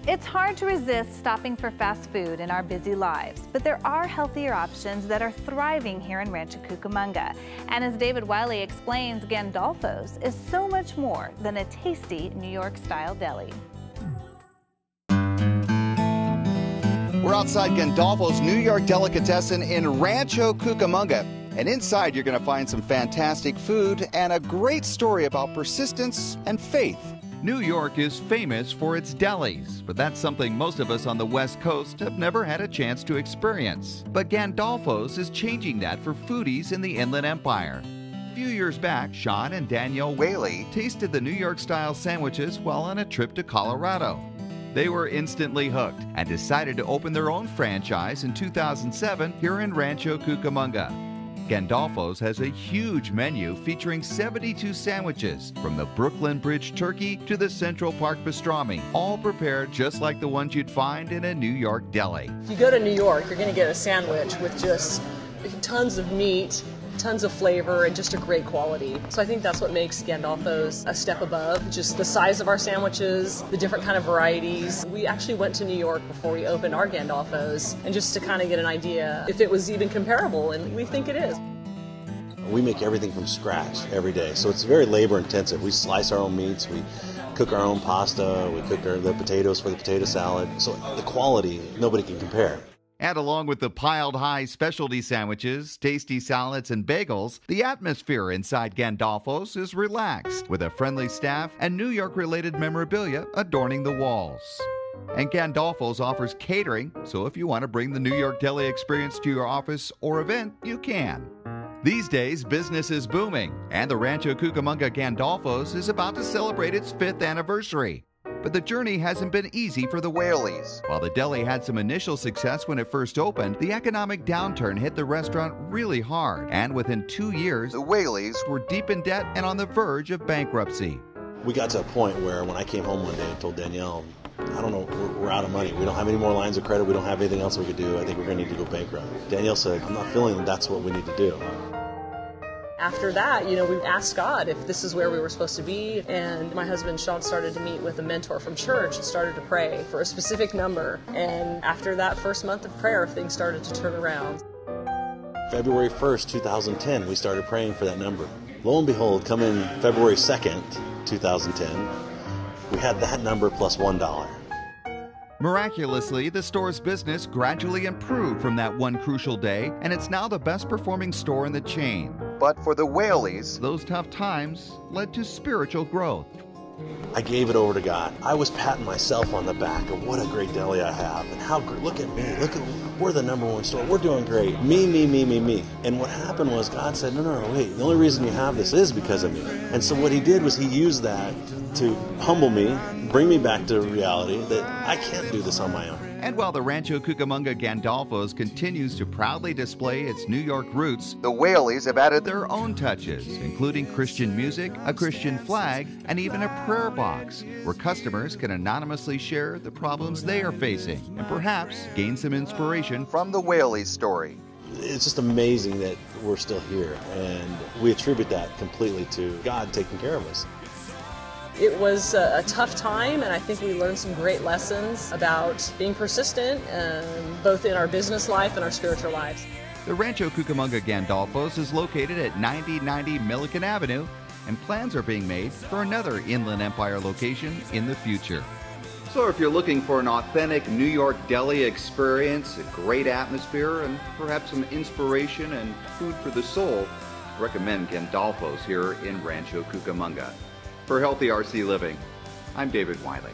It's hard to resist stopping for fast food in our busy lives, but there are healthier options that are thriving here in Rancho Cucamonga. And as David Whaley explains, Gandolfo's is so much more than a tasty New York-style deli. We're outside Gandolfo's New York Delicatessen in Rancho Cucamonga. And inside you're going to find some fantastic food and a great story about persistence and faith. New York is famous for its delis, but that's something most of us on the West Coast have never had a chance to experience. But Gandolfo's is changing that for foodies in the Inland Empire. A few years back, Sean and Danielle Whaley tasted the New York-style sandwiches while on a trip to Colorado. They were instantly hooked and decided to open their own franchise in 2007 here in Rancho Cucamonga. Gandolfo's has a huge menu featuring 72 sandwiches, from the Brooklyn Bridge turkey to the Central Park pastrami, all prepared just like the ones you'd find in a New York deli. If you go to New York, you're going to get a sandwich with just tons of meat, tons of flavor, and just a great quality. So I think that's what makes Gandolfo's a step above, just the size of our sandwiches, the different kind of varieties. We actually went to New York before we opened our Gandolfo's, and just to kind of get an idea if it was even comparable, and we think it is. We make everything from scratch every day, so it's very labor intensive. We slice our own meats, we cook our own pasta, we cook the potatoes for the potato salad. So the quality, nobody can compare. And along with the piled high specialty sandwiches, tasty salads, and bagels, the atmosphere inside Gandolfo's is relaxed, with a friendly staff and New York-related memorabilia adorning the walls. And Gandolfo's offers catering, so if you want to bring the New York deli experience to your office or event, you can. These days, business is booming, and the Rancho Cucamonga Gandolfo's is about to celebrate its 5th anniversary. But the journey hasn't been easy for the Whaleys. While the deli had some initial success when it first opened, the economic downturn hit the restaurant really hard. And within 2 years, the Whaleys were deep in debt and on the verge of bankruptcy. We got to a point where when I came home one day and told Danielle, I don't know, we're out of money. We don't have any more lines of credit. We don't have anything else we could do. I think we're going to need to go bankrupt. Danielle said, I'm not feeling that's what we need to do. After that, we asked God if this is where we were supposed to be, and my husband Sean started to meet with a mentor from church and started to pray for a specific number, and after that first month of prayer, things started to turn around. February 1st, 2010, we started praying for that number. Lo and behold, come in February 2nd, 2010, we had that number plus $1. Miraculously, the store's business gradually improved from that one crucial day, and it's now the best performing store in the chain. But for the Whaleys, those tough times led to spiritual growth. I gave it over to God. I was patting myself on the back of what a great deli I have, and how great, look at me, we're the #1 store, we're doing great. Me. And what happened was God said, no, wait, the only reason you have this is because of me. And so what he did was he used that to humble me, bring me back to reality that I can't do this on my own. And while the Rancho Cucamonga Gandolfo's continues to proudly display its New York roots, the Whaleys have added their own touches, including Christian music, a Christian flag, and even a prayer box, where customers can anonymously share the problems they are facing and perhaps gain some inspiration from the Whaley story. It's just amazing that we're still here, and we attribute that completely to God taking care of us. It was a tough time, and I think we learned some great lessons about being persistent, both in our business life and our spiritual lives. The Rancho Cucamonga Gandolfo's is located at 9090 Milliken Avenue, and plans are being made for another Inland Empire location in the future. So if you're looking for an authentic New York deli experience, a great atmosphere, and perhaps some inspiration and food for the soul, I recommend Gandolfo's here in Rancho Cucamonga. For Healthy RC Living, I'm David Whaley.